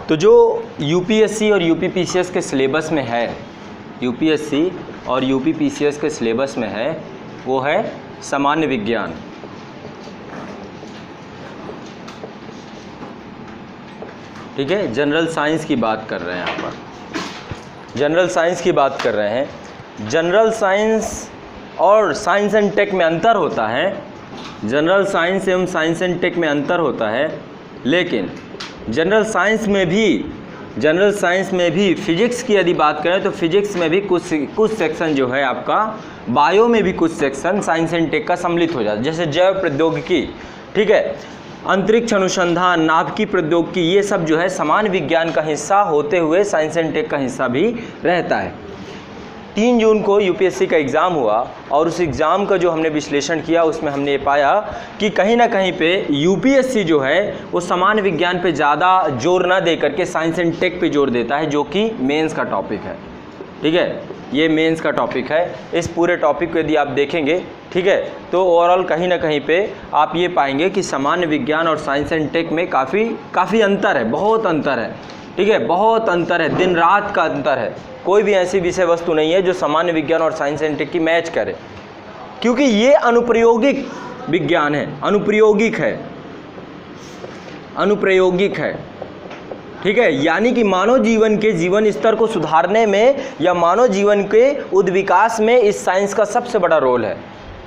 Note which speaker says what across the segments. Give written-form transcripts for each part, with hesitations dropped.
Speaker 1: तो जो यूपीएससी और यूपीपीसीएस के सिलेबस में है, यूपीएससी और यूपीपीसीएस के सिलेबस में है वो है सामान्य विज्ञान। ठीक है, जनरल साइंस की बात कर रहे हैं यहाँ पर, जनरल साइंस की बात कर रहे हैं। जनरल साइंस और साइंस एंड टेक में अंतर होता है, जनरल साइंस एवं साइंस एंड टेक में अंतर होता है, लेकिन जनरल साइंस में भी फिजिक्स की यदि बात करें तो फिजिक्स में भी कुछ सेक्शन जो है आपका, बायो में भी कुछ सेक्शन साइंस एंड टेक का सम्मिलित हो जाता है, जैसे जैव प्रौद्योगिकी, ठीक है, अंतरिक्ष अनुसंधान, नाभिकीय प्रौद्योगिकी, ये सब जो है सामान्य विज्ञान का हिस्सा होते हुए साइंस एंड टेक का हिस्सा भी रहता है। 3 जून को यूपीएससी का एग्ज़ाम हुआ और उस एग्ज़ाम का जो हमने विश्लेषण किया उसमें हमने ये पाया कि कहीं ना कहीं पे यूपीएससी जो है वो सामान्य विज्ञान पे ज़्यादा जोर ना दे करके साइंस एंड टेक पे जोर देता है, जो कि मेंस का टॉपिक है। ठीक है, ये मेंस का टॉपिक है। इस पूरे टॉपिक को यदि आप देखेंगे, ठीक है, तो ओवरऑल कहीं ना कहीं पे आप ये पाएंगे कि सामान्य विज्ञान और साइंस एंड टेक में काफ़ी अंतर है, बहुत अंतर है। ठीक है, बहुत अंतर है, दिन रात का अंतर है। कोई भी ऐसी विषय वस्तु नहीं है जो सामान्य विज्ञान और साइंस एंड टेक की मैच करे, क्योंकि ये अनुप्रयोगिक विज्ञान है, अनुप्रयोगिक है। ठीक है, यानी कि मानव जीवन के जीवन स्तर को सुधारने में या मानव जीवन के उद्विकास में इस साइंस का सबसे बड़ा रोल है।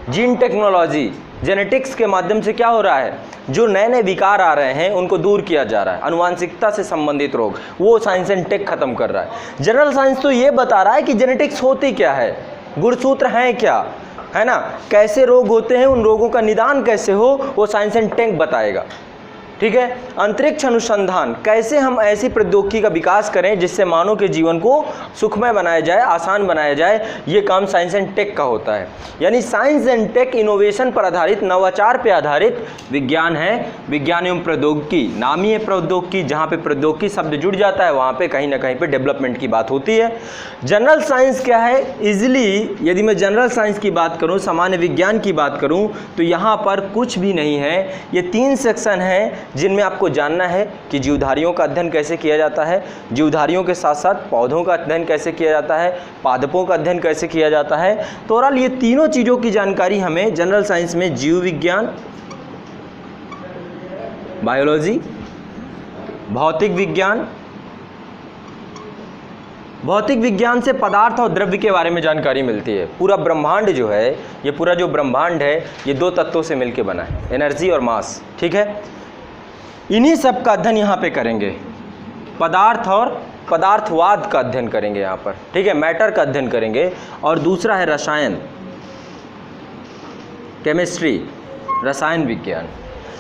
Speaker 1: जीन टेक्नोलॉजी, जेनेटिक्स के माध्यम से क्या हो रहा है, जो नए नए विकार आ रहे हैं उनको दूर किया जा रहा है। आनुवांशिकता से संबंधित रोग वो साइंस एंड टेक खत्म कर रहा है। जनरल साइंस तो ये बता रहा है कि जेनेटिक्स होती क्या है, गुणसूत्र हैं क्या, है ना, कैसे रोग होते हैं, उन रोगों का निदान कैसे हो, वो साइंस एंड टेक बताएगा। ठीक है, अंतरिक्ष अनुसंधान, कैसे हम ऐसी प्रौद्योगिकी का विकास करें जिससे मानव के जीवन को सुखमय बनाया जाए, आसान बनाया जाए, ये काम साइंस एंड टेक का होता है। यानी साइंस एंड टेक इनोवेशन पर आधारित, नवाचार पर आधारित विज्ञान है। विज्ञान एवं प्रौद्योगिकी, नामी है प्रौद्योगिकी, जहाँ पे प्रौद्योगिकी शब्द जुड़ जाता है वहाँ पे कहीं ना कहीं पे डेवलपमेंट की बात होती है। जनरल साइंस क्या है, इजिली यदि मैं जनरल साइंस की बात करूँ, सामान्य विज्ञान की बात करूँ, तो यहाँ पर कुछ भी नहीं है। ये 3 सेक्शन हैं जिनमें आपको जानना है कि जीवधारियों का अध्ययन कैसे किया जाता है, जीवधारियों के साथ साथ पौधों का अध्ययन कैसे किया जाता है, पादपों का अध्ययन कैसे किया जाता है। तो ओवरऑल ये तीनों चीज़ों की जानकारी हमें जनरल साइंस में जीव विज्ञान, बायोलॉजी, भौतिक विज्ञान से पदार्थ और द्रव्य के बारे में जानकारी मिलती है। पूरा ब्रह्मांड जो है, ये पूरा जो ब्रह्मांड है ये 2 तत्वों से मिलकर बना है, एनर्जी और मास। ठीक है, इन्हीं सब का अध्ययन यहाँ पे करेंगे, पदार्थ और पदार्थवाद का अध्ययन करेंगे यहाँ पर। ठीक है, मैटर का अध्ययन करेंगे। और दूसरा है रसायन, केमिस्ट्री, रसायन विज्ञान।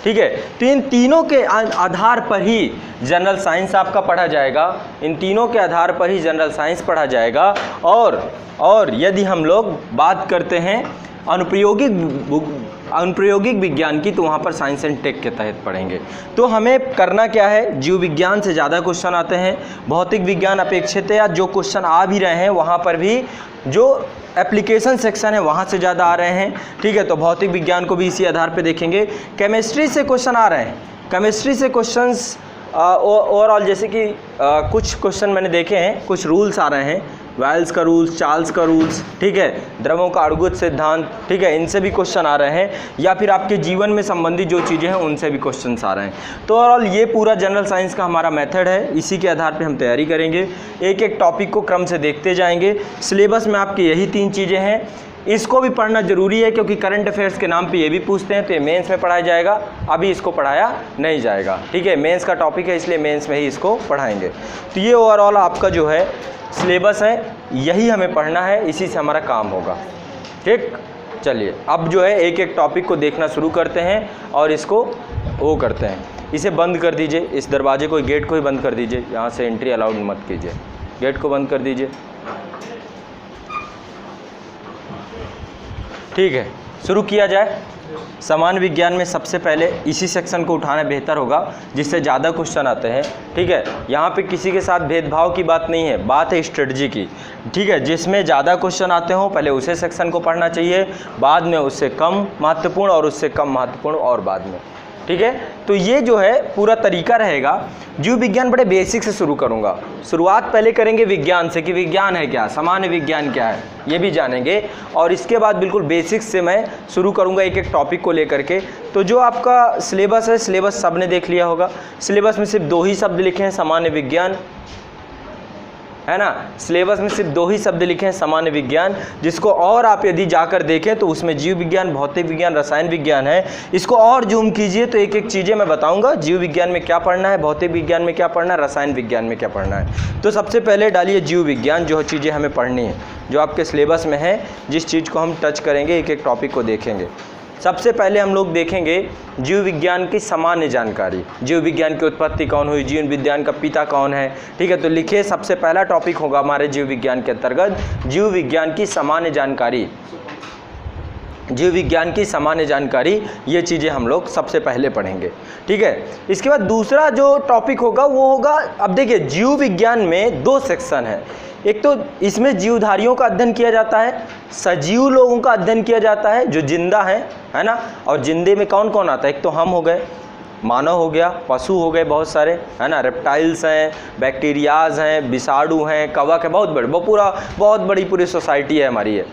Speaker 1: ठीक है, तो इन तीनों के आधार पर ही जनरल साइंस आपका पढ़ा जाएगा, इन तीनों के आधार पर ही जनरल साइंस पढ़ा जाएगा। और यदि हम लोग बात करते हैं अनुप्रयोगिक विज्ञान की, तो वहाँ पर साइंस एंड टेक के तहत पढ़ेंगे। तो हमें करना क्या है, जीव विज्ञान से ज़्यादा क्वेश्चन आते हैं, भौतिक विज्ञान अपेक्षित है, या जो क्वेश्चन आ भी रहे हैं वहाँ पर भी जो एप्लीकेशन सेक्शन है वहाँ से ज़्यादा आ रहे हैं। ठीक है, तो भौतिक विज्ञान को भी इसी आधार पे देखेंगे। केमिस्ट्री से क्वेश्चन आ रहे हैं, केमिस्ट्री से क्वेश्चंस ओवरऑल जैसे कि कुछ क्वेश्चन मैंने देखे हैं, कुछ रूल्स आ रहे हैं, वेल्स का रूल्स, चार्ल्स का रूल्स, ठीक है, द्रवों का अड़ुगुत सिद्धांत, ठीक है, इनसे भी क्वेश्चन आ रहे हैं, या फिर आपके जीवन में संबंधित जो चीज़ें हैं उनसे भी क्वेश्चन आ रहे हैं। तो ओवरऑल ये पूरा जनरल साइंस का हमारा मेथड है, इसी के आधार पे हम तैयारी करेंगे, एक एक टॉपिक को क्रम से देखते जाएंगे। सिलेबस में आपकी यही 3 चीज़ें हैं, इसको भी पढ़ना जरूरी है क्योंकि करंट अफेयर्स के नाम पे ये भी पूछते हैं, तो ये मेंस में पढ़ाया जाएगा, अभी इसको पढ़ाया नहीं जाएगा। ठीक है, मेंस का टॉपिक है इसलिए मेंस में ही इसको पढ़ाएंगे। तो ये ओवरऑल आपका जो है सिलेबस है, यही हमें पढ़ना है, इसी से हमारा काम होगा। ठीक, चलिए अब जो है एक एक टॉपिक को देखना शुरू करते हैं और इसको वो करते हैं। इसे बंद कर दीजिए, इस दरवाजे को, गेट को ही बंद कर दीजिए, यहाँ से एंट्री अलाउड मत कीजिए, गेट को बंद कर दीजिए। ठीक है, शुरू किया जाए। सामान्य विज्ञान में सबसे पहले इसी सेक्शन को उठाना बेहतर होगा जिससे ज़्यादा क्वेश्चन आते हैं। ठीक है, यहाँ पे किसी के साथ भेदभाव की बात नहीं है, बात है स्ट्रेटजी की। ठीक है, जिसमें ज़्यादा क्वेश्चन आते हों पहले उसे सेक्शन को पढ़ना चाहिए, बाद में उससे कम महत्वपूर्ण और उससे कम महत्वपूर्ण और बाद में। ठीक है। तो ये जो है पूरा तरीका रहेगा। जीव विज्ञान बड़े बेसिक से शुरू करूंगा। शुरुआत पहले करेंगे विज्ञान से कि विज्ञान है क्या, सामान्य विज्ञान क्या है, ये भी जानेंगे। और इसके बाद बिल्कुल बेसिक्स से मैं शुरू करूंगा एक एक टॉपिक को लेकर के। तो जो आपका सिलेबस है, सिलेबस सबने देख लिया होगा। सिलेबस में सिर्फ 2 ही शब्द लिखे हैं, सामान्य विज्ञान, है ना। सिलेबस में सिर्फ 2 ही शब्द लिखे हैं, सामान्य विज्ञान। जिसको और आप यदि जाकर देखें तो उसमें जीव विज्ञान, भौतिक विज्ञान, रसायन विज्ञान है। इसको और जूम कीजिए तो एक एक चीज़ें मैं बताऊंगा। जीव विज्ञान में क्या पढ़ना है, भौतिक विज्ञान में क्या पढ़ना है, रसायन विज्ञान में क्या पढ़ना है। तो सबसे पहले डालिए जीव विज्ञान, जो चीज़ें हमें पढ़नी है, जो आपके सिलेबस में है, जिस चीज़ को हम टच करेंगे, एक एक टॉपिक को देखेंगे। सबसे पहले हम लोग देखेंगे जीव विज्ञान की सामान्य जानकारी। जीव विज्ञान की उत्पत्ति कौन हुई, जीव विज्ञान का पिता कौन है, ठीक है। तो लिखिए, सबसे पहला टॉपिक होगा हमारे जीव विज्ञान के अंतर्गत जीव विज्ञान की सामान्य जानकारी। जीव विज्ञान की सामान्य जानकारी, ये चीज़ें हम लोग सबसे पहले पढ़ेंगे, ठीक है। इसके बाद दूसरा जो टॉपिक होगा वो होगा, अब देखिए जीव विज्ञान में 2 सेक्शन है। एक तो इसमें जीवधारियों का अध्ययन किया जाता है, सजीव लोगों का अध्ययन किया जाता है जो जिंदा हैं, है ना। और जिंदे में कौन कौन आता है, एक तो हम हो गए, मानव हो गया, पशु हो गए बहुत सारे, है ना, रेप्टाइल्स हैं, बैक्टीरियाज हैं, विषाणु हैं, कवक है, बहुत बड़े, वो पूरा बहुत बड़ी पूरी सोसाइटी है हमारी, ये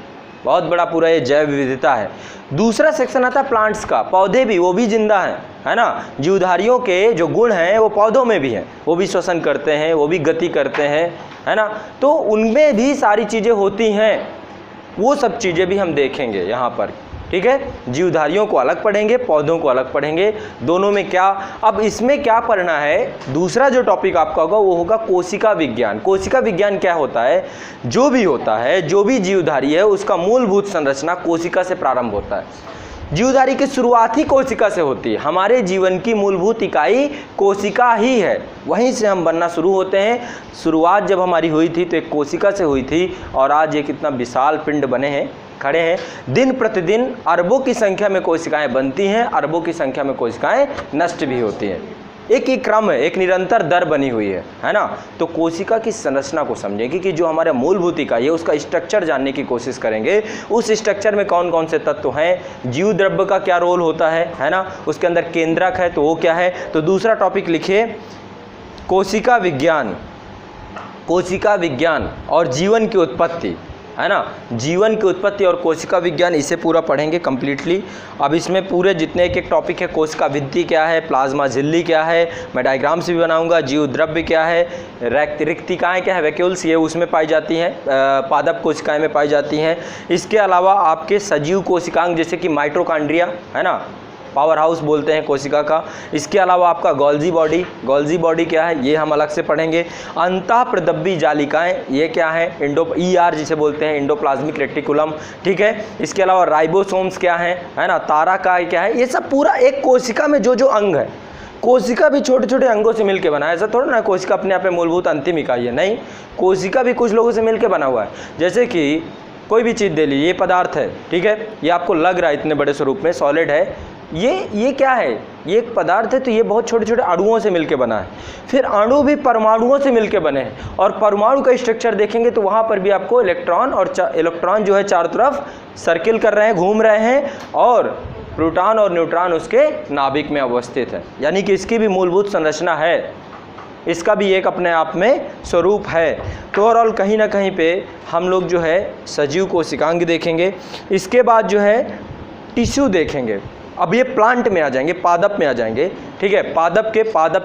Speaker 1: बहुत बड़ा पूरा ये जैव विविधता है। दूसरा सेक्शन आता है प्लांट्स का, पौधे भी, वो भी जिंदा हैं, है ना। जीवधारियों के जो गुण हैं वो पौधों में भी हैं, वो भी श्वसन करते हैं, वो भी गति करते हैं, है ना। तो उनमें भी सारी चीज़ें होती हैं, वो सब चीज़ें भी हम देखेंगे यहाँ पर, ठीक है। जीवधारियों को अलग पढ़ेंगे, पौधों को अलग पढ़ेंगे, दोनों में क्या। अब इसमें क्या पढ़ना है, दूसरा जो टॉपिक आपका होगा वो होगा कोशिका विज्ञान। कोशिका विज्ञान क्या होता है, जो भी होता है, जो भी जीवधारी है, उसका मूलभूत संरचना कोशिका से प्रारंभ होता है। जीवधारी की शुरुआत ही कोशिका से होती है। हमारे जीवन की मूलभूत इकाई कोशिका ही है, वहीं से हम बनना शुरू होते हैं। शुरुआत जब हमारी हुई थी तो एक कोशिका से हुई थी, और आज एक इतना विशाल पिंड बने हैं, खड़े हैं। दिन प्रतिदिन अरबों की संख्या में कोशिकाएं बनती हैं, अरबों की संख्या में कोशिकाएं नष्ट भी होती हैं। एक ही क्रम है, एक निरंतर दर बनी हुई है ना। तो कोशिका की संरचना को समझेंगे कि जो हमारा मूलभूत इकाई है उसका स्ट्रक्चर जानने की कोशिश करेंगे। उस स्ट्रक्चर में कौन कौन से तत्व हैं, जीव द्रव्य का क्या रोल होता है ना, उसके अंदर केंद्रक है तो वो क्या है। तो दूसरा टॉपिक लिखिए कोशिका विज्ञान। कोशिका विज्ञान और जीवन की उत्पत्ति, है ना। जीवन की उत्पत्ति और कोशिका विज्ञान, इसे पूरा पढ़ेंगे कंप्लीटली। अब इसमें पूरे जितने एक एक टॉपिक है, कोशिका भित्ति क्या है, प्लाज्मा झिल्ली क्या है, मैं डायग्राम से भी बनाऊंगा, जीव द्रव्य क्या है, रिक्तिकाएँ क्या है, वैक्यूल्स, ये उसमें पाई जाती हैं, पादप कोशिकाएं में पाई जाती हैं। इसके अलावा आपके सजीव कोशिकांग जैसे कि माइटोकॉन्ड्रिया, है ना, पावर हाउस बोलते हैं कोशिका का। इसके अलावा आपका गोल्जी बॉडी, गोल्जी बॉडी क्या है ये हम अलग से पढ़ेंगे। अंतःप्रदब्बी जालिकाएं, ये क्या है, ER जिसे बोलते हैं, एंडोप्लाज्मिक रेटिकुलम, ठीक है। इसके अलावा राइबोसोम्स क्या है ना, ताराकाय क्या है। ये सब पूरा एक कोशिका में जो जो अंग है, कोशिका भी छोटे छोटे अंगों से मिलकर बना है। ऐसा थोड़ा ना कोशिका अपने आप में मूलभूत अंतिम इकाई है, नहीं, कोशिका भी कुछ लोगों से मिलकर बना हुआ है। जैसे कि कोई भी चीज़ दे लीजिए, ये पदार्थ है, ठीक है, ये आपको लग रहा है इतने बड़े स्वरूप में, सॉलिड है, ये क्या है, ये एक पदार्थ है, तो ये बहुत छोटे छोटे अणुओं से मिलकर बना है। फिर अणु भी परमाणुओं से मिलकर बने हैं, और परमाणु का स्ट्रक्चर देखेंगे तो वहाँ पर भी आपको इलेक्ट्रॉन और इलेक्ट्रॉन जो है चारों तरफ सर्किल कर रहे हैं, घूम रहे हैं, और प्रोटॉन और न्यूट्रॉन उसके नाभिक में अवस्थित है। यानी कि इसकी भी मूलभूत संरचना है, इसका भी एक अपने आप में स्वरूप है। तो ओवरऑल कहीं ना कहीं पे हम लोग जो है सजीव कोशिकांग देखेंगे। इसके बाद जो है टिश्यू देखेंगे। अब ये प्लांट में आ जाएंगे, पादप में आ जाएंगे, ठीक है। पादप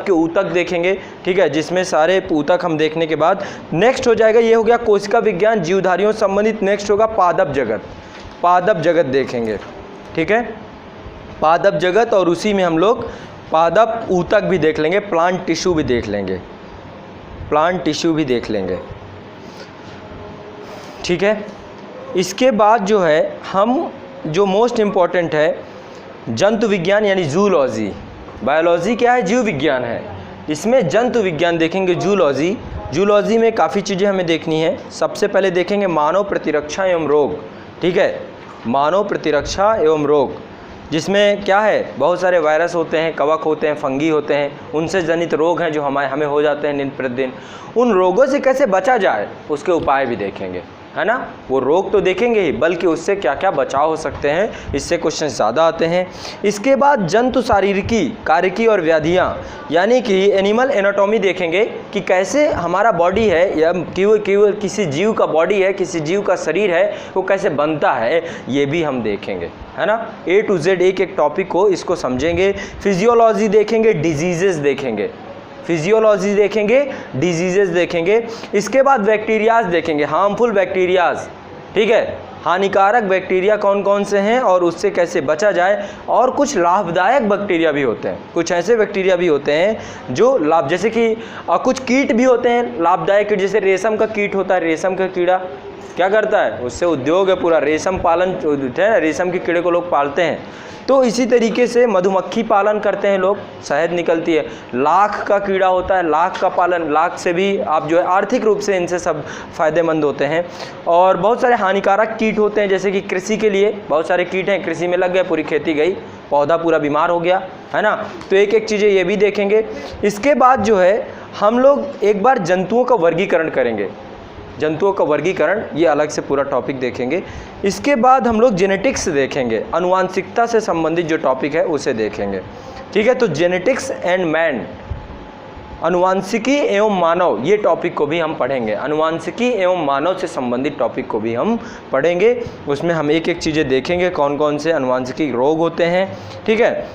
Speaker 1: के ऊतक देखेंगे, ठीक है, जिसमें सारे ऊतक हम देखने के बाद नेक्स्ट हो जाएगा, ये हो गया कोशिका विज्ञान जीवधारियों से संबंधित। नेक्स्ट होगा पादप जगत, पादप जगत देखेंगे, ठीक है, पादप जगत। और उसी में हम लोग पादप ऊतक भी देख लेंगे, प्लांट टिश्यू भी देख लेंगे, प्लांट टिश्यू भी देख लेंगे, ठीक है। इसके बाद जो है हम जो मोस्ट इम्पॉर्टेंट है जंतु विज्ञान यानी जूलॉजी। बायोलॉजी क्या है, जीव विज्ञान है, इसमें जंतु विज्ञान देखेंगे, जूलॉजी। जूलॉजी में काफ़ी चीज़ें हमें देखनी है। सबसे पहले देखेंगे मानव प्रतिरक्षा एवं रोग, ठीक है, मानव प्रतिरक्षा एवं रोग, जिसमें क्या है, बहुत सारे वायरस होते हैं, कवक होते हैं, फंगी होते हैं, उनसे जनित रोग हैं जो हमें हो जाते हैं दिन प्रतिदिन। उन रोगों से कैसे बचा जाए उसके उपाय भी देखेंगे, है ना, वो रोग तो देखेंगे ही, बल्कि उससे क्या क्या बचाव हो सकते हैं, इससे क्वेश्चन ज़्यादा आते हैं। इसके बाद जंतु शारीरिकी, कार्यकी और व्याधियाँ, यानी कि एनिमल एनाटॉमी देखेंगे कि कैसे हमारा बॉडी है या किसी जीव का बॉडी है, किसी जीव का शरीर है, वो कैसे बनता है, ये भी हम देखेंगे, है ना। A to Z एक एक टॉपिक को इसको समझेंगे। फिजियोलॉजी देखेंगे, डिजीजेस देखेंगे, फिजियोलॉजी देखेंगे, डिजीजेस देखेंगे। इसके बाद बैक्टीरियाज देखेंगे, हार्मफुल बैक्टीरियाज, ठीक है, हानिकारक बैक्टीरिया कौन कौन से हैं और उससे कैसे बचा जाए। और कुछ लाभदायक बैक्टीरिया भी होते हैं, कुछ ऐसे बैक्टीरिया भी होते हैं जो लाभ, जैसे कि कुछ कीट भी होते हैं लाभदायक कीट, जैसे रेशम का कीट होता है, रेशम का कीड़ा क्या करता है, उससे उद्योग है पूरा, रेशम पालन है ना, रेशम के कीड़े को लोग पालते हैं। तो इसी तरीके से मधुमक्खी पालन करते हैं लोग, शहद निकलती है। लाख का कीड़ा होता है, लाख का पालन, लाख से भी आप जो है आर्थिक रूप से इनसे सब फायदेमंद होते हैं। और बहुत सारे हानिकारक कीट होते हैं, जैसे कि कृषि के लिए बहुत सारे कीट हैं, कृषि में लग गए, पूरी खेती गई, पौधा पूरा बीमार हो गया, है ना। तो एक एक चीज़ें ये भी देखेंगे। इसके बाद जो है हम लोग एक बार जंतुओं का वर्गीकरण करेंगे, जंतुओं का वर्गीकरण, ये अलग से पूरा टॉपिक देखेंगे। इसके बाद हम लोग जेनेटिक्स देखेंगे, आनुवांशिकता से संबंधित जो टॉपिक है उसे देखेंगे, ठीक है। तो जेनेटिक्स एंड मैन, अनुवांशिकी एवं मानव, ये टॉपिक को भी हम पढ़ेंगे, अनुवांशिकी एवं मानव से संबंधित टॉपिक को भी हम पढ़ेंगे। उसमें हम एक एक चीज़ें देखेंगे, कौन कौन से अनुवांशिकी रोग होते हैं, ठीक है।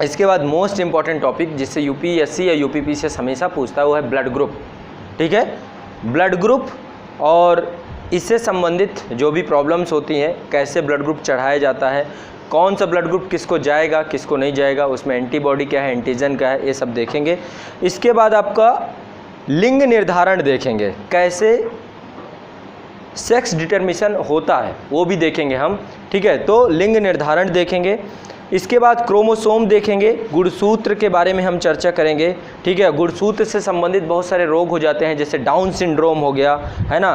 Speaker 1: इसके बाद मोस्ट इंपॉर्टेंट टॉपिक जिससे यूपीएससी या यूपीपीसी हमेशा पूछता है वो है ब्लड ग्रुप, ठीक है। ब्लड ग्रुप और इससे संबंधित जो भी प्रॉब्लम्स होती हैं, कैसे ब्लड ग्रुप चढ़ाया जाता है, कौन सा ब्लड ग्रुप किसको जाएगा किसको नहीं जाएगा, उसमें एंटीबॉडी क्या है, एंटीजन क्या है, ये सब देखेंगे। इसके बाद आपका लिंग निर्धारण देखेंगे, कैसे सेक्स डिटर्मिनेशन होता है वो भी देखेंगे हम, ठीक है। तो लिंग निर्धारण देखेंगे। इसके बाद क्रोमोसोम देखेंगे, गुणसूत्र के बारे में हम चर्चा करेंगे, ठीक है। गुणसूत्र से संबंधित बहुत सारे रोग हो जाते हैं, जैसे डाउन सिंड्रोम हो गया, है ना,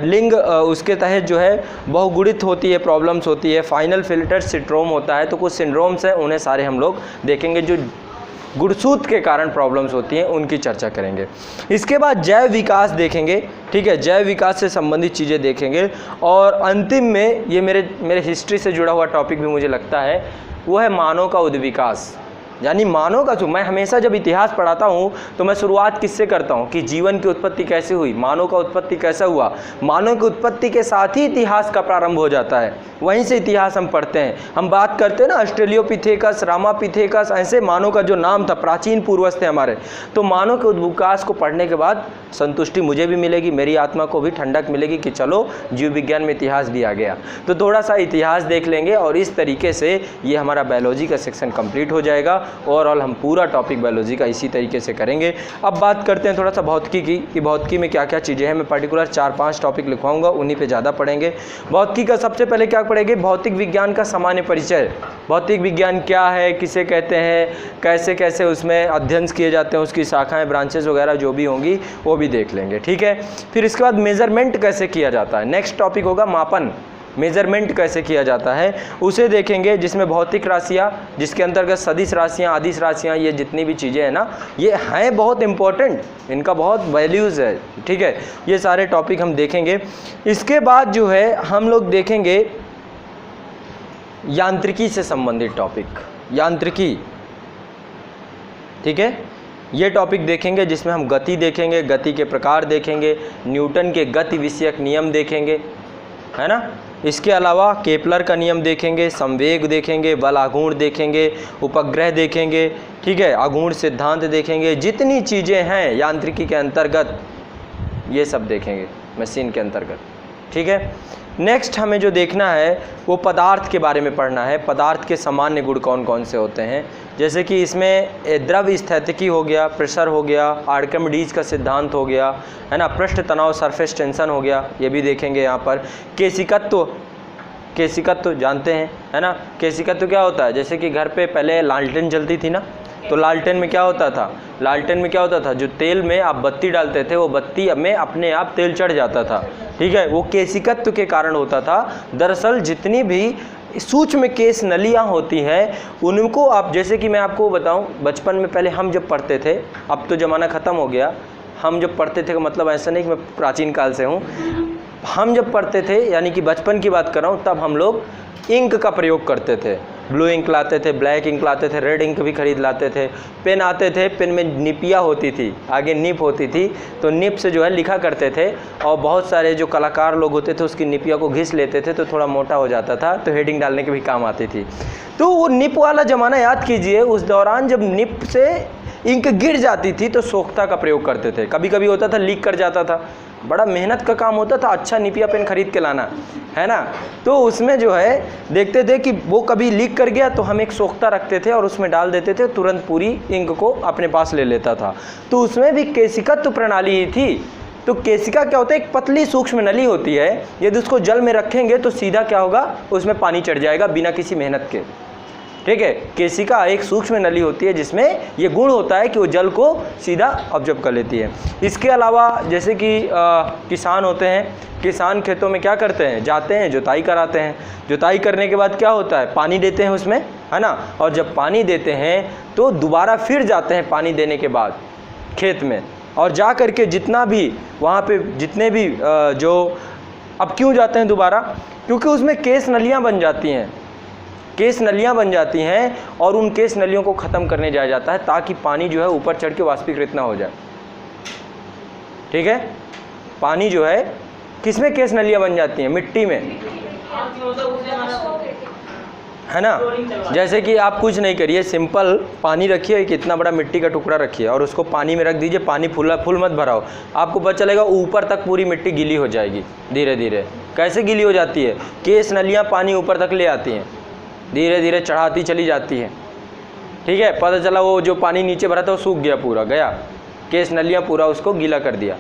Speaker 1: लिंग उसके तहत जो है बहुगुणित होती है, प्रॉब्लम्स होती है, फाइनल फिल्टर सिंड्रोम होता है। तो कुछ सिंड्रोम्स हैं, उन्हें सारे हम लोग देखेंगे, जो गुणसूत्र के कारण प्रॉब्लम्स होती हैं उनकी चर्चा करेंगे। इसके बाद जैव विकास देखेंगे, ठीक है, जैव विकास से संबंधित चीज़ें देखेंगे। और अंतिम में ये मेरे हिस्ट्री से जुड़ा हुआ टॉपिक भी मुझे लगता है, वो है मानव का उद्विकास, यानी मानव का। मैं हमेशा जब इतिहास पढ़ाता हूँ तो मैं शुरुआत किससे करता हूँ कि जीवन की उत्पत्ति कैसे हुई, मानव का उत्पत्ति कैसा हुआ। मानव की उत्पत्ति के साथ ही इतिहास का प्रारंभ हो जाता है, वहीं से इतिहास हम पढ़ते हैं। हम बात करते हैं ना ऑस्ट्रेलियोपिथेकस, रामापिथेकस, ऐसे मानव का जो नाम था, प्राचीन पूर्वज थे हमारे। तो मानव के उद्विकास को पढ़ने के बाद संतुष्टि मुझे भी मिलेगी, मेरी आत्मा को भी ठंडक मिलेगी कि चलो जीव विज्ञान में इतिहास भी आ गया। तो थोड़ा सा इतिहास देख लेंगे और इस तरीके से ये हमारा बायोलॉजी का सेक्शन कंप्लीट हो जाएगा। ओवरऑल हम पूरा टॉपिक बायोलॉजी का इसी तरीके से करेंगे। अब बात करते हैं थोड़ा सा भौतिकी की, कि भौतिकी में क्या क्या चीज़ें हैं। मैं पर्टिकुलर 4-5 टॉपिक लिखवाऊंगा, उन्हीं पे ज़्यादा पढ़ेंगे। भौतिकी का सबसे पहले क्या पढ़ेंगे, भौतिक विज्ञान का सामान्य परिचय। भौतिक विज्ञान क्या है, किसे कहते हैं, कैसे कैसे उसमें अध्ययन किए जाते हैं, उसकी शाखाएँ, ब्रांचेस वगैरह जो भी होंगी वो भी देख लेंगे, ठीक है। फिर इसके बाद मेजरमेंट कैसे किया जाता है, नेक्स्ट टॉपिक होगा मापन, मेजरमेंट कैसे किया जाता है उसे देखेंगे, जिसमें भौतिक राशियाँ, जिसके अंतर्गत सदिश राशियाँ, अदिश राशियाँ, ये जितनी भी चीज़ें हैं ना, ये हैं बहुत इंपॉर्टेंट, इनका बहुत वैल्यूज़ है, ठीक है। ये सारे टॉपिक हम देखेंगे। इसके बाद जो है हम लोग देखेंगे यांत्रिकी से संबंधित टॉपिक, यांत्रिकी, ठीक है। ये टॉपिक देखेंगे जिसमें हम गति देखेंगे, गति के प्रकार देखेंगे, न्यूटन के गति विषयक नियम देखेंगे, है ना। इसके अलावा केपलर का नियम देखेंगे, संवेग देखेंगे, बल आघूर्ण देखेंगे, उपग्रह देखेंगे, ठीक है, आघूर्ण सिद्धांत देखेंगे। जितनी चीज़ें हैं यांत्रिकी के अंतर्गत ये सब देखेंगे, मशीन के अंतर्गत, ठीक है। नेक्स्ट हमें जो देखना है वो पदार्थ के बारे में पढ़ना है। पदार्थ के सामान्य गुण कौन कौन से होते हैं, जैसे कि इसमें द्रव स्थैतिकी हो गया, प्रेशर हो गया, आर्किमिडीज का सिद्धांत हो गया, है ना, पृष्ठ तनाव सरफेस टेंशन हो गया, ये भी देखेंगे यहाँ पर। केशिकत्व, केशिकत्व जानते हैं, है ना। केशिकत्व क्या होता है, जैसे कि घर पे पहले लालटेन जलती थी ना, तो लालटेन में क्या होता था, लालटेन में क्या होता था, जो तेल में आप बत्ती डालते थे वो बत्ती में अपने आप तेल चढ़ जाता था, ठीक है। वो केशिकत्व के कारण होता था। दरअसल जितनी भी सूक्ष्म केश नलियाँ होती हैं उनको आप, जैसे कि मैं आपको बताऊं, बचपन में पहले हम जब पढ़ते थे, अब तो ज़माना ख़त्म हो गया, हम जब पढ़ते थे, मतलब ऐसा नहीं कि मैं प्राचीन काल से हूँ, हम जब पढ़ते थे, यानी कि बचपन की बात कर रहा हूँ, तब हम लोग इंक का प्रयोग करते थे। ब्लू इंक लाते थे, ब्लैक इंक लाते थे, रेड इंक भी खरीद लाते थे। पेन आते थे, पेन में निपिया होती थी, आगे निप होती थी, तो निप से जो है लिखा करते थे। और बहुत सारे जो कलाकार लोग होते थे उसकी निपिया को घिस लेते थे तो थोड़ा मोटा हो जाता था, तो हेडिंग डालने के भी काम आती थी। तो वो निप वाला ज़माना याद कीजिए। उस दौरान जब निप से इंक गिर जाती थी तो सोख्ता का प्रयोग करते थे। कभी कभी होता था लीक कर जाता था, बड़ा मेहनत का काम होता था अच्छा निपिया पेन खरीद के लाना, है ना। तो उसमें जो है देखते थे कि वो कभी लीक कर गया तो हम एक सोख्ता रखते थे और उसमें डाल देते थे, तुरंत पूरी इंक को अपने पास ले लेता था। तो उसमें भी केशिकत्व प्रणाली ही थी। तो केशिका क्या होता है, एक पतली सूक्ष्म नली होती है। यदि उसको जल में रखेंगे तो सीधा क्या होगा, उसमें पानी चढ़ जाएगा बिना किसी मेहनत के। ठीक है, केशिका एक सूक्ष्म नली होती है जिसमें ये गुण होता है कि वो जल को सीधा ऑब्जर्व कर लेती है। इसके अलावा जैसे कि किसान होते हैं, किसान खेतों में क्या करते हैं, जाते हैं, जुताई कराते हैं। जुताई करने के बाद क्या होता है, पानी देते हैं उसमें, है ना। और जब पानी देते हैं तो दोबारा फिर जाते हैं पानी देने के बाद खेत में, और जा कर के जितना भी वहाँ पे जितने भी जो, अब क्यों जाते हैं दोबारा, क्योंकि उसमें केश नलियाँ बन जाती हैं, केश नलियाँ बन जाती हैं, और उन केश नलियों को ख़त्म करने जाया जाता है ताकि पानी जो है ऊपर चढ़ के वाष्पीकृत ना हो जाए। ठीक है, पानी जो है किस में केश नलियाँ बन जाती हैं, मिट्टी में, है ना। जैसे कि आप कुछ नहीं करिए, सिंपल पानी रखिए, एक इतना बड़ा मिट्टी का टुकड़ा रखिए और उसको पानी में रख दीजिए। पानी फुल मत भराओ, आपको पता चलेगा ऊपर तक पूरी मिट्टी गीली हो जाएगी धीरे धीरे। कैसे गीली हो जाती है, केश नलियाँ पानी ऊपर तक ले आती हैं, धीरे धीरे चढ़ाती चली जाती है। ठीक है, पता चला वो जो पानी नीचे भरा था वो सूख गया, पूरा गया, केश नलियाँ पूरा उसको गीला कर दिया।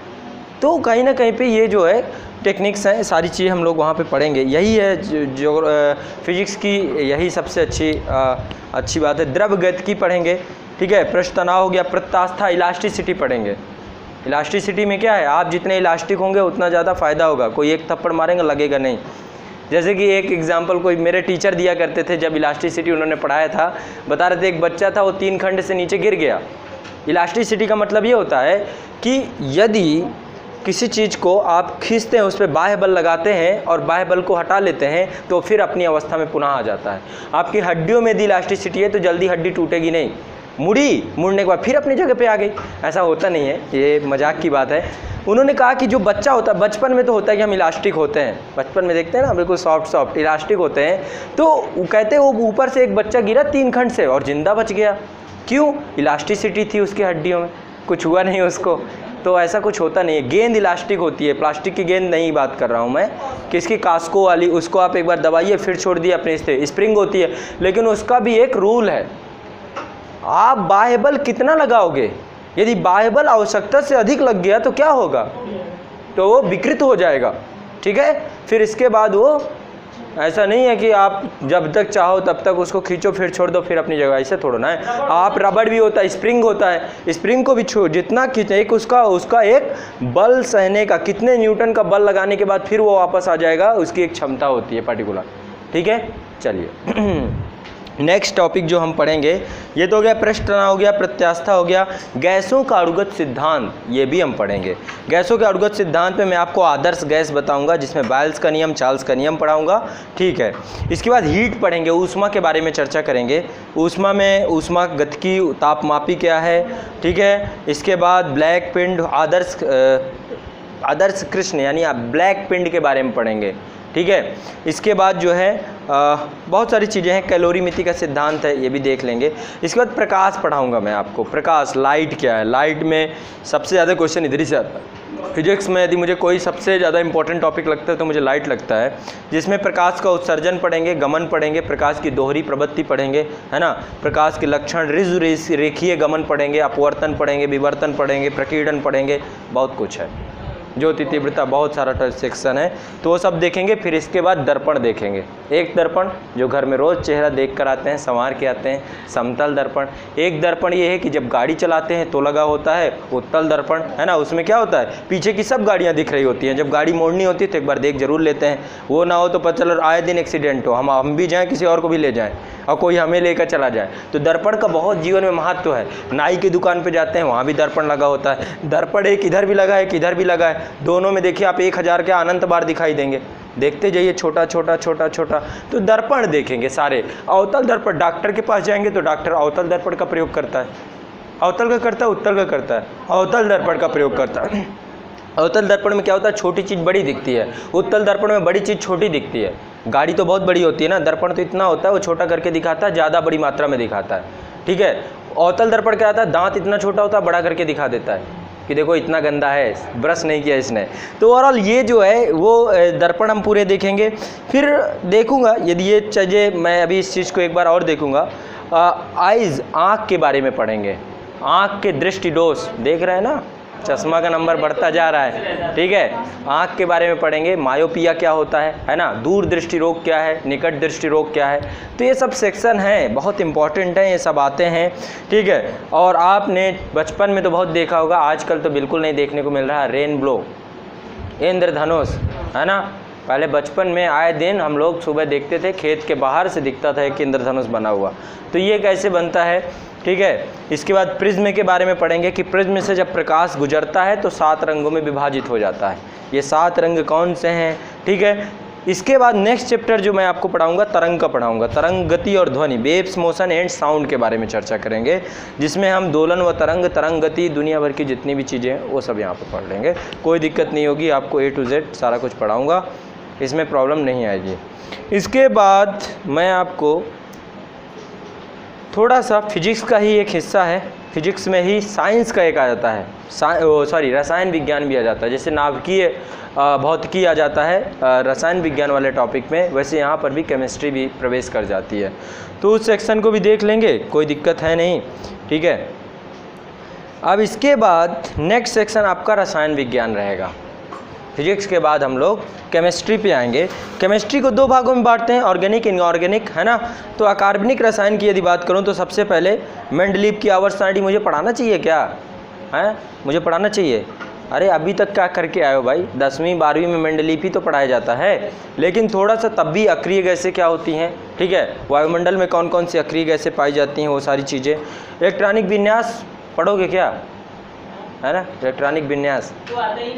Speaker 1: तो कहीं ना कहीं पे ये जो है टेक्निक्स हैं, सारी चीज़ें हम लोग वहाँ पे पढ़ेंगे। यही है जो फिजिक्स की यही सबसे अच्छी बात है। द्रव गतिकी पढ़ेंगे, ठीक है। पृष्ठ तनाव हो गया, प्रत्यास्था, इलास्टिसिटी पढ़ेंगे। इलास्टिसिटी में क्या है, आप जितने इलास्टिक होंगे उतना ज़्यादा फ़ायदा होगा। कोई एक थप्पड़ मारेंगे लगेगा नहीं। जैसे कि एक एग्जांपल कोई मेरे टीचर दिया करते थे, जब इलास्टिसिटी उन्होंने पढ़ाया था, बता रहे थे एक बच्चा था वो 3 खंड से नीचे गिर गया। इलास्टिसिटी का मतलब ये होता है कि यदि किसी चीज़ को आप खींचते हैं, उस पर बाह्य बल लगाते हैं और बाह्य बल को हटा लेते हैं तो फिर अपनी अवस्था में पुनः आ जाता है। आपकी हड्डियों में यदि इलास्टिसिटी है तो जल्दी हड्डी टूटेगी नहीं, मुड़ने के बाद फिर अपनी जगह पे आ गई, ऐसा होता नहीं है, ये मजाक की बात है। उन्होंने कहा कि जो बच्चा होता है, बचपन में तो होता है कि हम इलास्टिक होते हैं, बचपन में देखते हैं ना बिल्कुल सॉफ्ट इलास्टिक होते हैं। तो वो कहते हैं वो ऊपर से एक बच्चा गिरा 3 खंड से और जिंदा बच गया, क्यों, इलास्टिसिटी थी उसकी हड्डियों में, कुछ हुआ नहीं उसको। तो ऐसा कुछ होता नहीं है। गेंद इलास्टिक होती है, प्लास्टिक की गेंद नहीं बात कर रहा हूँ मैं, किसकी कास्को वाली, उसको आप एक बार दबाइए फिर छोड़ दिए अपने से, स्प्रिंग होती है, लेकिन उसका भी एक रूल है। आप बाह्य बल कितना लगाओगे, यदि बाह्य बल आवश्यकता से अधिक लग गया तो क्या होगा, तो वो विकृत हो जाएगा। ठीक है, फिर इसके बाद वो, ऐसा नहीं है कि आप जब तक चाहो तब तक उसको खींचो फिर छोड़ दो फिर अपनी जगह, ऐसे थोड़ा ना है। आप रबड़ भी होता है, स्प्रिंग होता है, स्प्रिंग को भी जितना खींचे, एक उसका एक बल सहने का, कितने न्यूटन का बल लगाने के बाद फिर वो वापस आ जाएगा, उसकी एक क्षमता होती है पर्टिकुलर। ठीक है, चलिए नेक्स्ट टॉपिक जो हम पढ़ेंगे, ये तो हो गया पृष्ठ तनाव हो गया, प्रत्यास्था हो गया, गैसों का अणुगत सिद्धांत, ये भी हम पढ़ेंगे। गैसों के अणुगत सिद्धांत में मैं आपको आदर्श गैस बताऊंगा, जिसमें बायल्स का नियम, चार्ल्स का नियम पढ़ाऊंगा। ठीक है, इसके बाद हीट पढ़ेंगे, ऊष्मा के बारे में चर्चा करेंगे। ऊष्मा में ऊष्मा गतिकी, तापमापी क्या है, ठीक है। इसके बाद ब्लैक पिंड, आदर्श कृष्ण यानी आप ब्लैक पिंड के बारे में पढ़ेंगे। ठीक है, इसके बाद जो है बहुत सारी चीज़ें हैं, कैलोरीमिति का सिद्धांत है, ये भी देख लेंगे। इसके बाद प्रकाश पढ़ाऊंगा मैं आपको, प्रकाश, लाइट क्या है, लाइट में सबसे ज़्यादा क्वेश्चन इधर ही से आता है। फिजिक्स में यदि मुझे कोई सबसे ज़्यादा इंपॉर्टेंट टॉपिक लगता है तो मुझे लाइट लगता है, जिसमें प्रकाश का उत्सर्जन पढ़ेंगे, गमन पढ़ेंगे, प्रकाश की दोहरी प्रवृत्ति पढ़ेंगे, है ना, प्रकाश के लक्षण, रेखीय गमन पढ़ेंगे, अपवर्तन पढ़ेंगे, विवर्तन पढ़ेंगे, प्रकीर्णन पढ़ेंगे, बहुत कुछ है, ज्योति तीव्रता, बहुत सारा सेक्शन है, तो वो सब देखेंगे। फिर इसके बाद दर्पण देखेंगे, एक दर्पण जो घर में रोज़ चेहरा देख कर आते हैं, संवार के आते हैं, समतल दर्पण। एक दर्पण ये है कि जब गाड़ी चलाते हैं तो लगा होता है, उत्तल दर्पण, है ना, उसमें क्या होता है, पीछे की सब गाड़ियाँ दिख रही होती हैं, जब गाड़ी मोड़नी होती है तो एक बार देख जरूर लेते हैं, वो ना हो तो पता चलो आए दिन एक्सीडेंट हो, हम भी जाएँ, किसी और को भी ले जाएँ और कोई हमें लेकर चला जाए। तो दर्पण का बहुत जीवन में महत्व है। नाई की दुकान पर जाते हैं, वहाँ भी दर्पण लगा होता है, दर्पण एक इधर भी लगा है, एक इधर भी लगा है, दोनों में देखिए आप 1000 के अनंत बार दिखाई देंगे, देखते जाइए छोटा छोटा छोटा छोटा। तो दर्पण देखेंगे सारे, अवतल दर्पण, डॉक्टर के पास जाएंगे तो डॉक्टर अवतल दर्पण का प्रयोग करता है, अवतल का करता है, उत्तल का करता है, अवतल दर्पण का प्रयोग करता है। अवतल दर्पण में क्या होता है, छोटी चीज़ बड़ी दिखती है, उत्तल दर्पण में बड़ी चीज़ छोटी दिखती है। गाड़ी तो बहुत बड़ी होती है ना, दर्पण तो इतना होता है, वो छोटा करके दिखाता है, ज़्यादा बड़ी मात्रा में दिखाता है, ठीक है। अवतल दर्पण क्या होता है, दांत इतना छोटा होता है, बड़ा करके दिखा देता है कि देखो इतना गंदा है, ब्रश नहीं किया इसने। तो ओवरऑल ये जो है वो दर्पण हम पूरे देखेंगे। फिर देखूंगा यदि ये चीज़ें, मैं अभी इस चीज़ को एक बार और देखूंगा। आइज़, आँख के बारे में पढ़ेंगे, आँख के दृष्टि दोष, देख रहे हैं ना चश्मा का नंबर बढ़ता जा रहा है, ठीक है। आँख के बारे में पढ़ेंगे, मायोपिया क्या होता है ना, दूर दृष्टि रोग क्या है, निकट दृष्टि रोग क्या है। तो ये सब सेक्शन हैं, बहुत इंपॉर्टेंट हैं, ये सब आते हैं, ठीक है। और आपने बचपन में तो बहुत देखा होगा, आजकल तो बिल्कुल नहीं देखने को मिल रहा है, रेनबो, इंद्रधनुष, है ना। पहले बचपन में आए दिन हम लोग सुबह देखते थे, खेत के बाहर से दिखता था एक इंद्रधनुष बना हुआ। तो ये कैसे बनता है, ठीक है। इसके बाद प्रिज्म के बारे में पढ़ेंगे कि प्रिज्म से जब प्रकाश गुजरता है तो 7 रंगों में विभाजित हो जाता है। ये 7 रंग कौन से हैं, ठीक है। इसके बाद नेक्स्ट चैप्टर जो मैं आपको पढ़ाऊंगा, तरंग का पढ़ाऊंगा, तरंग, गति और ध्वनि, वेव्स, मोशन एंड साउंड के बारे में चर्चा करेंगे, जिसमें हम दोलन व तरंग, तरंग गति, दुनिया भर की जितनी भी चीज़ें हैं वो सब यहाँ पर पढ़ लेंगे। कोई दिक्कत नहीं होगी, आपको A to Z सारा कुछ पढ़ाऊँगा, इसमें प्रॉब्लम नहीं आएगी। इसके बाद मैं आपको थोड़ा सा फिजिक्स का ही एक हिस्सा है, फिजिक्स में ही साइंस का एक आ जाता है, रसायन विज्ञान भी आ जाता है। जैसे नाभिकीय भौतिकी आ जाता है रसायन विज्ञान वाले टॉपिक में, वैसे यहाँ पर भी केमिस्ट्री भी प्रवेश कर जाती है। तो उस सेक्शन को भी देख लेंगे, कोई दिक्कत है नहीं, ठीक है। अब इसके बाद नेक्स्ट सेक्शन आपका रसायन विज्ञान रहेगा। फिजिक्स के बाद हम लोग केमिस्ट्री पे आएंगे। केमिस्ट्री को 2 भागों में बांटते हैं, ऑर्गेनिक, इनऑर्गेनिक, है ना। तो अकार्बनिक रसायन की यदि बात करूं तो सबसे पहले मेंडलीव की आवर्त सारणी मुझे पढ़ाना चाहिए क्या, है, मुझे पढ़ाना चाहिए। अरे अभी तक क्या करके आए हो भाई, 10वीं 12वीं में मेंडलीव ही तो पढ़ाया जाता है, लेकिन थोड़ा सा तब भी अक्रिय गैसें क्या होती हैं, ठीक है, वायुमंडल में कौन कौन सी अक्रिय गैसें पाई जाती हैं, वो सारी चीज़ें। इलेक्ट्रॉनिक विन्यास पढ़ोगे क्या, है ना, इलेक्ट्रॉनिक विन्यास
Speaker 2: तो आता ही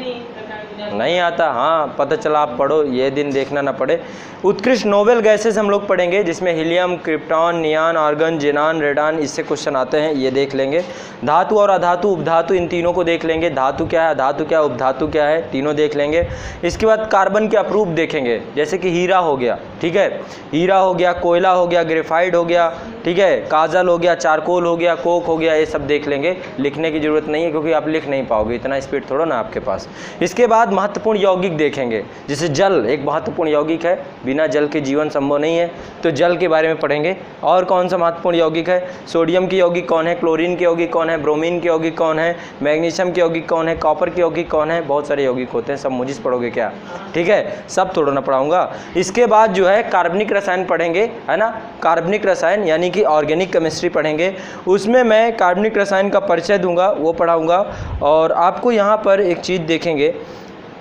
Speaker 2: नहीं
Speaker 1: आता, हाँ पता चला, आप पढ़ो, ये दिन देखना ना पड़े। उत्कृष्ट नोबेल गैसेस हम लोग पढ़ेंगे, जिसमें हीलियम, क्रिप्टॉन, नियान, आर्गन, जेनान, रेडान, इससे क्वेश्चन आते हैं, ये देख लेंगे। धातु और अधातु, उपधातु, इन तीनों को देख लेंगे, धातु क्या है, अधातु क्या है, उपधातु क्या है, तीनों देख लेंगे। इसके बाद कार्बन के अपरूप देखेंगे, जैसे कि हीरा हो गया, ठीक है, हीरा हो गया, कोयला हो गया, ग्रेफाइट हो गया, ठीक है, काजल हो गया, चारकोल हो गया, कोक हो गया, ये सब देख लेंगे। लिखने की ज़रूरत नहीं है क्योंकि आप लिख नहीं पाओगे, इतना स्पीड थोड़ा ना आपके पास। इसके बाद महत्वपूर्ण यौगिक देखेंगे, जैसे जल एक महत्वपूर्ण यौगिक है, बिना जल के जीवन संभव नहीं है, तो जल के बारे में पढ़ेंगे। और कौन सा महत्वपूर्ण यौगिक है, सोडियम के यौगिक कौन है, क्लोरीन के यौगिक कौन है, ब्रोमीन के यौगिक कौन है, मैग्नीशियम के यौगिक कौन है, कॉपर के यौगिक कौन है, बहुत सारे यौगिक होते हैं, सब मुझे पढ़ोगे क्या, ठीक है, सब थोड़ा ना पढ़ाऊँगा। इसके बाद जो है कार्बनिक रसायन पढ़ेंगे, है ना, कार्बनिक रसायन यानी कि ऑर्गेनिक केमिस्ट्री पढ़ेंगे, उसमें मैं कार्बनिक रसायन का परिचय दूंगा, वो पढ़ाऊँगा। और आपको यहाँ पर एक चीज़ देखेंगे,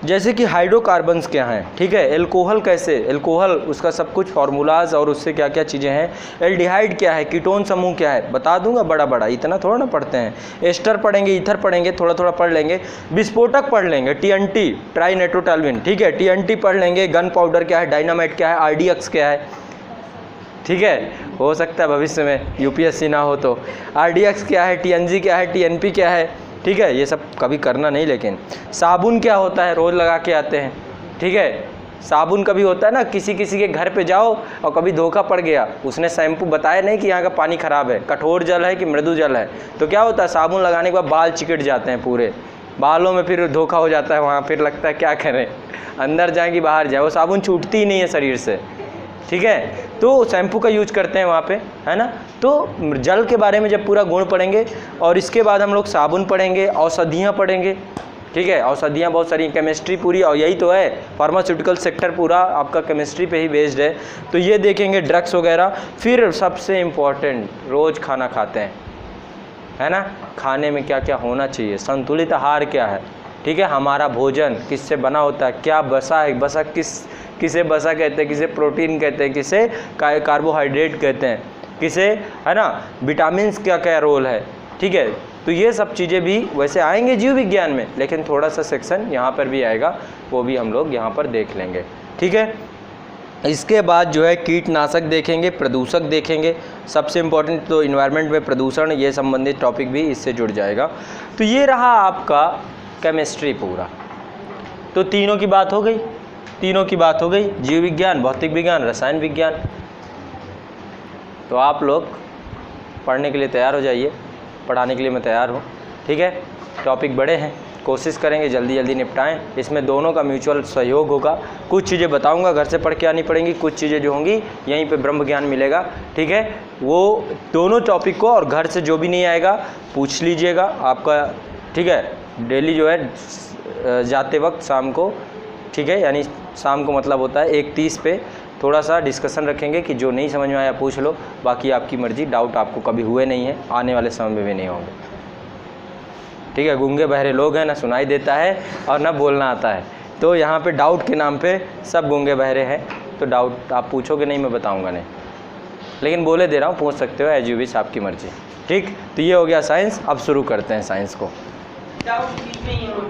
Speaker 1: जैसे कि हाइड्रोकार्बन्स क्या हैं, ठीक है, एल्कोहल कैसे, एल्कोहल उसका सब कुछ फार्मूलाज और उससे क्या क्या चीज़ें हैं, एल्डिहाइड क्या है, कीटोन समूह क्या है, बता दूंगा, बड़ा बड़ा इतना थोड़ा ना पढ़ते हैं। एस्टर पढ़ेंगे, ईथर पढ़ेंगे, थोड़ा थोड़ा पढ़ लेंगे। विस्फोटक पढ़ लेंगे, TNT, ट्राई नाइट्रोटोल्यूएन, ठीक है, TNT पढ़ लेंगे। गन पाउडर क्या है, डायनामाइट क्या है, RDX क्या है, ठीक है, हो सकता है भविष्य में UPSC ना हो तो। RDX क्या है, TNG क्या है, TNP क्या है, ठीक है, ये सब कभी करना नहीं। लेकिन साबुन क्या होता है, रोज़ लगा के आते हैं, ठीक है, साबुन कभी होता है ना, किसी किसी के घर पे जाओ और कभी धोखा पड़ गया, उसने शैम्पू बताया नहीं कि यहाँ का पानी ख़राब है, कठोर जल है कि मृदु जल है, तो क्या होता है, साबुन लगाने के बाद बाल चिकट जाते हैं पूरे, बालों में फिर धोखा हो जाता है, वहाँ फिर लगता है क्या करें, अंदर जाएंगी बाहर जाए, वो साबुन छूटती ही नहीं है शरीर से, ठीक है, तो शैम्पू का यूज करते हैं वहाँ पे, है ना। तो जल के बारे में जब पूरा गुण पढ़ेंगे, और इसके बाद हम लोग साबुन पढ़ेंगे, औषधियाँ पढ़ेंगे, ठीक है, औषधियाँ बहुत सारी, केमिस्ट्री पूरी, और यही तो है, फार्मास्यूटिकल सेक्टर पूरा आपका केमिस्ट्री पे ही बेस्ड है, तो ये देखेंगे, ड्रग्स वगैरह। फिर सबसे इम्पॉर्टेंट, रोज़ खाना खाते हैं, है ना, खाने में क्या क्या होना चाहिए, संतुलित आहार क्या है, ठीक है, हमारा भोजन किससे बना होता है, क्या बसा है, बसा किसे बसा कहते हैं, किसे प्रोटीन कहते हैं, किसे कार्बोहाइड्रेट कहते हैं, किसे, है ना, विटामिन्स क्या क्या रोल है, ठीक है, तो ये सब चीज़ें भी वैसे आएंगे जीव विज्ञान में, लेकिन थोड़ा सा सेक्शन यहाँ पर भी आएगा, वो भी हम लोग यहाँ पर देख लेंगे। ठीक है, इसके बाद जो है कीटनाशक देखेंगे, प्रदूषक देखेंगे। सबसे इम्पोर्टेंट तो इन्वायरमेंट में प्रदूषण, ये संबंधित टॉपिक भी इससे जुड़ जाएगा। तो ये रहा आपका केमिस्ट्री पूरा। तो तीनों की बात हो गई, तीनों की बात हो गई, जीव विज्ञान, भौतिक विज्ञान, रसायन विज्ञान। तो आप लोग पढ़ने के लिए तैयार हो जाइए, पढ़ाने के लिए मैं तैयार हूँ। ठीक है, टॉपिक बड़े हैं, कोशिश करेंगे जल्दी जल्दी निपटाएं। इसमें दोनों का म्यूचुअल सहयोग होगा। कुछ चीज़ें बताऊंगा घर से पढ़ के आनी पड़ेंगी, कुछ चीज़ें जो होंगी यहीं पे ब्रह्म ज्ञान मिलेगा। ठीक है, वो दोनों टॉपिक को और घर से जो भी नहीं आएगा पूछ लीजिएगा आपका। ठीक है, डेली जो है जाते वक्त शाम को, ठीक है, यानी शाम को मतलब होता है 1:30 पे थोड़ा सा डिस्कशन रखेंगे कि जो नहीं समझ में आया पूछ लो, बाकी आपकी मर्ज़ी। डाउट आपको कभी हुए नहीं है, आने वाले समय में भी नहीं होंगे। ठीक है, गूंगे बहरे लोग हैं, ना सुनाई देता है और ना बोलना आता है, तो यहाँ पे डाउट के नाम पे सब गूंगे बहरे हैं। तो डाउट आप पूछोगे नहीं, मैं बताऊँगा नहीं, लेकिन बोले दे रहा हूँ, पूछ सकते हो, एज यू विश, आपकी मर्ज़ी। ठीक, तो ये हो गया साइंस। अब शुरू करते हैं साइंस को।
Speaker 2: डाउट बीच में ही हो।